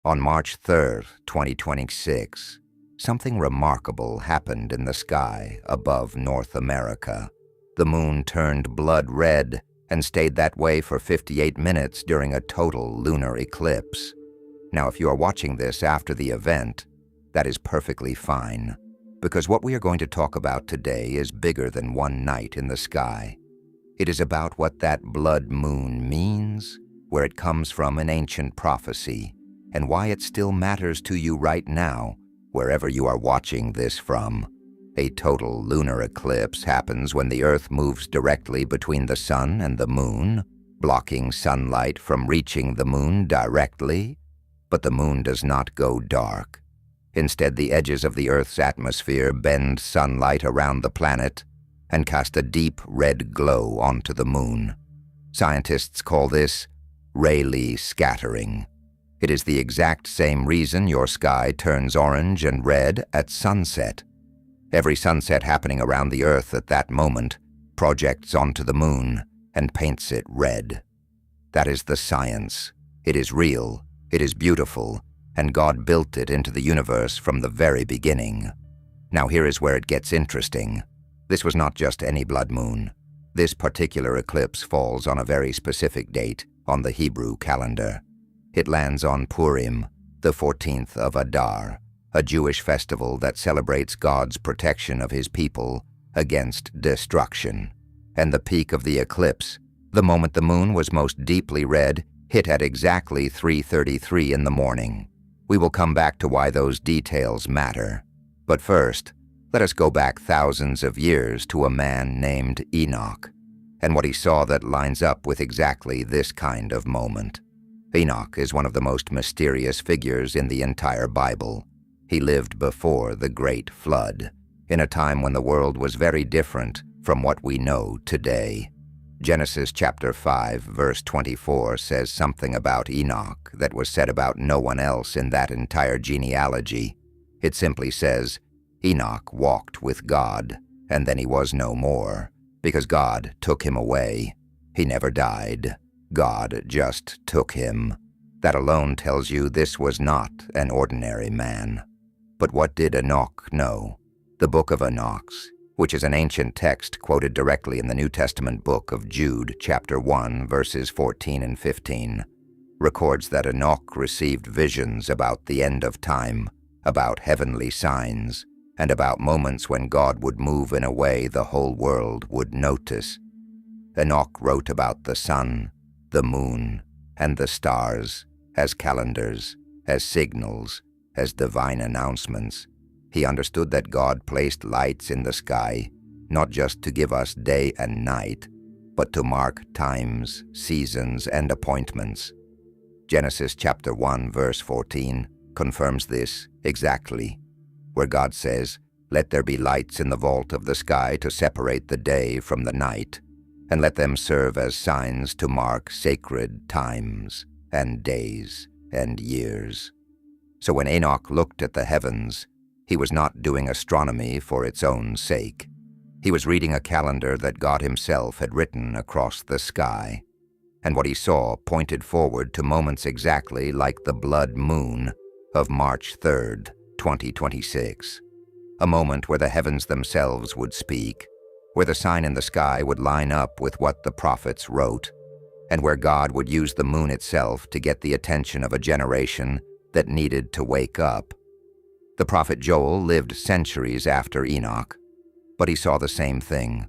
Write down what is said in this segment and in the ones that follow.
On March 3rd, 2026, something remarkable happened in the sky above North America. The moon turned blood red and stayed that way for 58 minutes during a total lunar eclipse. Now, if you are watching this after the event, that is perfectly fine, because what we are going to talk about today is bigger than one night in the sky. It is about what that blood moon means, where it comes from in ancient prophecy, and why it still matters to you right now, wherever you are watching this from. A total lunar eclipse happens when the Earth moves directly between the sun and the moon, blocking sunlight from reaching the moon directly, but the moon does not go dark. Instead, the edges of the Earth's atmosphere bend sunlight around the planet and cast a deep red glow onto the moon. Scientists call this Rayleigh scattering. It is the exact same reason your sky turns orange and red at sunset. Every sunset happening around the Earth at that moment projects onto the moon and paints it red. That is the science. It is real, it is beautiful, and God built it into the universe from the very beginning. Now here is where it gets interesting. This was not just any blood moon. This particular eclipse falls on a very specific date on the Hebrew calendar. It lands on Purim, the 14th of Adar, a Jewish festival that celebrates God's protection of his people against destruction. And the peak of the eclipse, the moment the moon was most deeply red, hit at exactly 3:33 in the morning. We will come back to why those details matter. But first, let us go back thousands of years to a man named Enoch, and what he saw that lines up with exactly this kind of moment. Enoch is one of the most mysterious figures in the entire Bible. He lived before the Great Flood, in a time when the world was very different from what we know today. Genesis chapter 5, verse 24 says something about Enoch that was said about no one else in that entire genealogy. It simply says, Enoch walked with God, and then he was no more, because God took him away. He never died. God just took him. That alone tells you this was not an ordinary man. But what did Enoch know? The Book of Enoch, which is an ancient text quoted directly in the New Testament book of Jude, chapter 1, verses 14 and 15, records that Enoch received visions about the end of time, about heavenly signs, and about moments when God would move in a way the whole world would notice. Enoch wrote about the sun, the moon, and the stars as calendars, as signals, as divine announcements. He understood that God placed lights in the sky, not just to give us day and night, but to mark times, seasons, and appointments. Genesis chapter 1, verse 14 confirms this exactly, where God says, "Let there be lights in the vault of the sky to separate the day from the night, and let them serve as signs to mark sacred times and days and years." So when Enoch looked at the heavens, he was not doing astronomy for its own sake. He was reading a calendar that God himself had written across the sky. And what he saw pointed forward to moments exactly like the blood moon of March 3rd, 2026. A moment where the heavens themselves would speak, where the sign in the sky would line up with what the prophets wrote, and where God would use the moon itself to get the attention of a generation that needed to wake up. The prophet Joel lived centuries after Enoch, but he saw the same thing.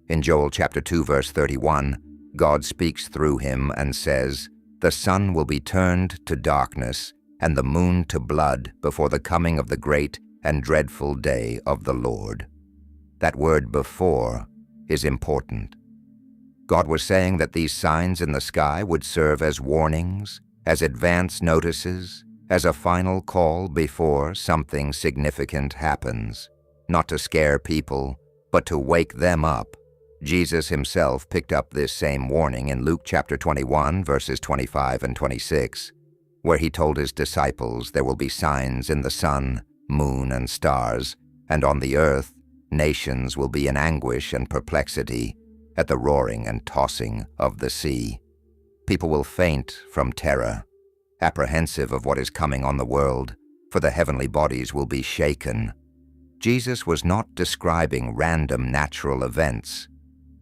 In Joel chapter 2, verse 31, God speaks through him and says, "The sun will be turned to darkness and the moon to blood before the coming of the great and dreadful day of the Lord." That word "before" is important. God was saying that these signs in the sky would serve as warnings, as advance notices, as a final call before something significant happens, not to scare people, but to wake them up. Jesus himself picked up this same warning in Luke chapter 21, verses 25 and 26, where he told his disciples there will be signs in the sun, moon, and stars, and on the earth nations will be in anguish and perplexity at the roaring and tossing of the sea. People will faint from terror, apprehensive of what is coming on the world, for the heavenly bodies will be shaken. Jesus was not describing random natural events.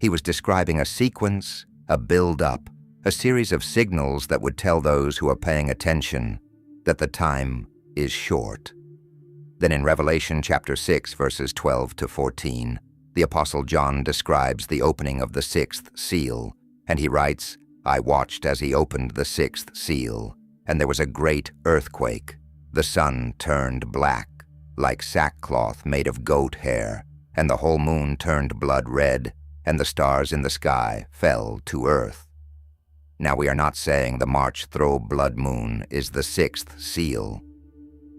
He was describing a sequence, a build-up, a series of signals that would tell those who are paying attention that the time is short. Then in Revelation chapter 6, verses 12 to 14, the Apostle John describes the opening of the sixth seal, and he writes, "I watched as he opened the sixth seal, and there was a great earthquake. The sun turned black, like sackcloth made of goat hair, and the whole moon turned blood red, and the stars in the sky fell to earth." Now we are not saying the March-throw blood moon is the sixth seal.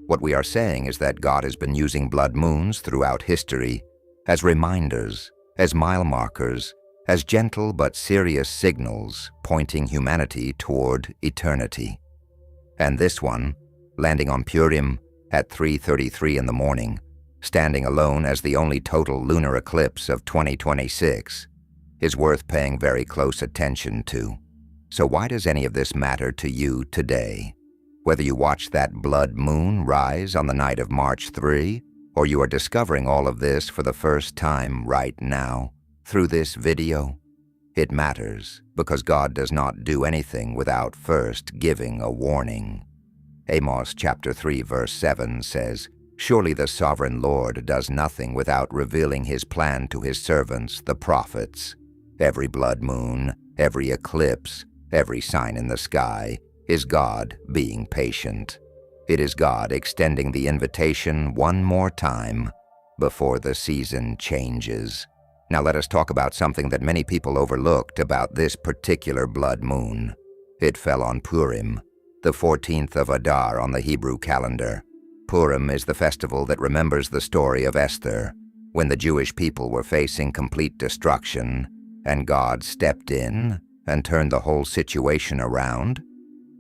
What we are saying is that God has been using blood moons throughout history as reminders, as mile markers, as gentle but serious signals pointing humanity toward eternity. And this one, landing on Purim at 3:33 in the morning, standing alone as the only total lunar eclipse of 2026, is worth paying very close attention to. So why does any of this matter to you today? Whether you watch that blood moon rise on the night of March 3, or you are discovering all of this for the first time right now, through this video, it matters because God does not do anything without first giving a warning. Amos chapter 3 verse 7 says, "Surely the sovereign Lord does nothing without revealing his plan to his servants, the prophets." Every blood moon, every eclipse, every sign in the sky is God being patient. It is God extending the invitation one more time before the season changes. Now let us talk about something that many people overlooked about this particular blood moon. It fell on Purim, the 14th of Adar on the Hebrew calendar. Purim is the festival that remembers the story of Esther, when the Jewish people were facing complete destruction, and God stepped in and turned the whole situation around.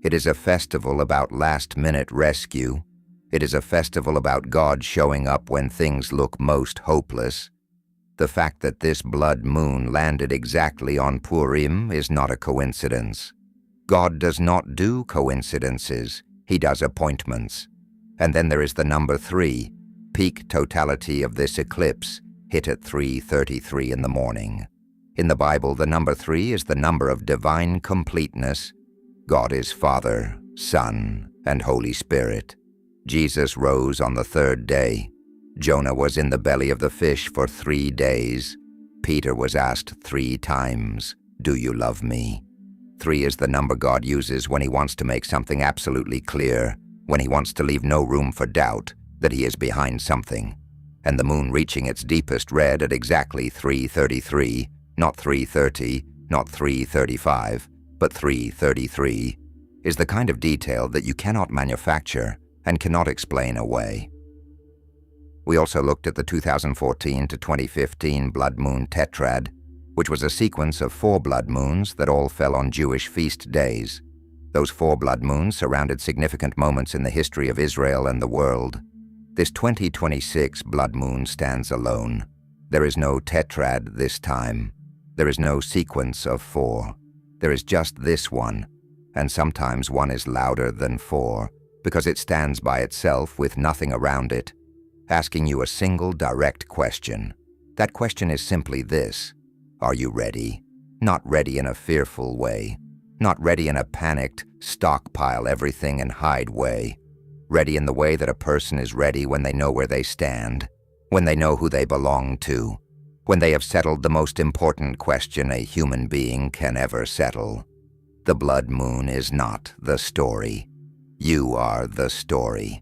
It is a festival about last-minute rescue. It is a festival about God showing up when things look most hopeless. The fact that this blood moon landed exactly on Purim is not a coincidence. God does not do coincidences. He does appointments. And then there is the number 3, peak totality of this eclipse, hit at 3:33 in the morning. In the Bible, the number 3 is the number of divine completeness. God is Father, Son, and Holy Spirit. Jesus rose on the 3rd day. Jonah was in the belly of the fish for 3 days. Peter was asked 3 times, "Do you love me?" 3 is the number God uses when he wants to make something absolutely clear, when he wants to leave no room for doubt that he is behind something. And the moon reaching its deepest red at exactly 3:33, not 3:30, not 3:35, but 3:33, is the kind of detail that you cannot manufacture and cannot explain away. We also looked at the 2014 to 2015 blood moon tetrad, which was a sequence of 4 blood moons that all fell on Jewish feast days. Those 4 blood moons surrounded significant moments in the history of Israel and the world. This 2026 blood moon stands alone. There is no tetrad this time. There is no sequence of 4. There is just this one, and sometimes one is louder than 4 because it stands by itself with nothing around it, asking you a single direct question. That question is simply this: are you ready? Not ready in a fearful way, not ready in a panicked, stockpile everything and hide way. Ready in the way that a person is ready when they know where they stand, when they know who they belong to, when they have settled the most important question a human being can ever settle. The blood moon is not the story. You are the story.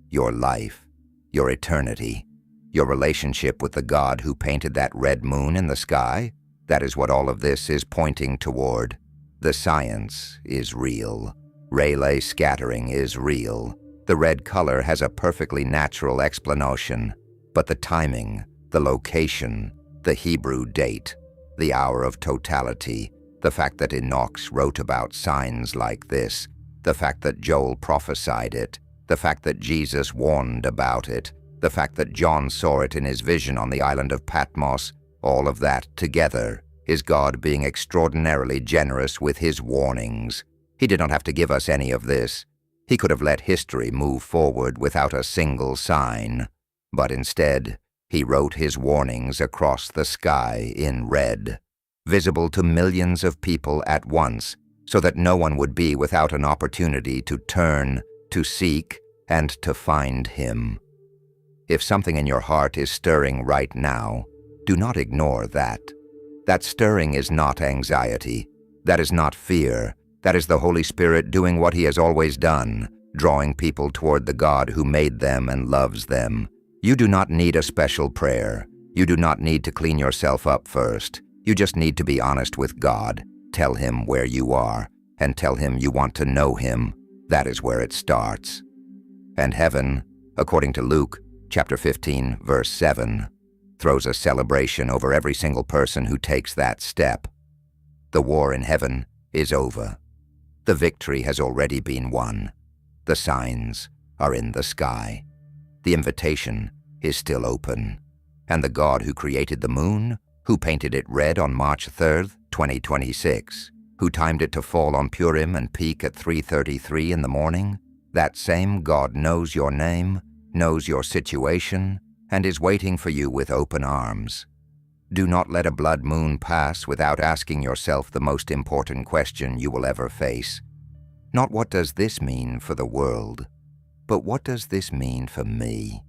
Your life, your eternity, your relationship with the God who painted that red moon in the sky, that is what all of this is pointing toward. The science is real. Rayleigh scattering is real. The red color has a perfectly natural explanation, but the timing, the location, the Hebrew date, the hour of totality, the fact that Enoch wrote about signs like this, the fact that Joel prophesied it, the fact that Jesus warned about it, the fact that John saw it in his vision on the island of Patmos, all of that together is God being extraordinarily generous with his warnings. He did not have to give us any of this. He could have let history move forward without a single sign, but instead, he wrote his warnings across the sky in red, visible to millions of people at once, so that no one would be without an opportunity to turn, to seek, and to find him. If something in your heart is stirring right now, do not ignore that. That stirring is not anxiety. That is not fear. That is the Holy Spirit doing what he has always done, drawing people toward the God who made them and loves them. You do not need a special prayer. You do not need to clean yourself up first. You just need to be honest with God. Tell him where you are, and tell him you want to know him. That is where it starts. And heaven, according to Luke, chapter 15, verse 7, throws a celebration over every single person who takes that step. The war in heaven is over. The victory has already been won. The signs are in the sky. The invitation is still open. And the God who created the moon, who painted it red on March 3rd, 2026, who timed it to fall on Purim and peak at 3:33 in the morning, that same God knows your name, knows your situation, and is waiting for you with open arms. Do not let a blood moon pass without asking yourself the most important question you will ever face. Not what does this mean for the world, but what does this mean for me?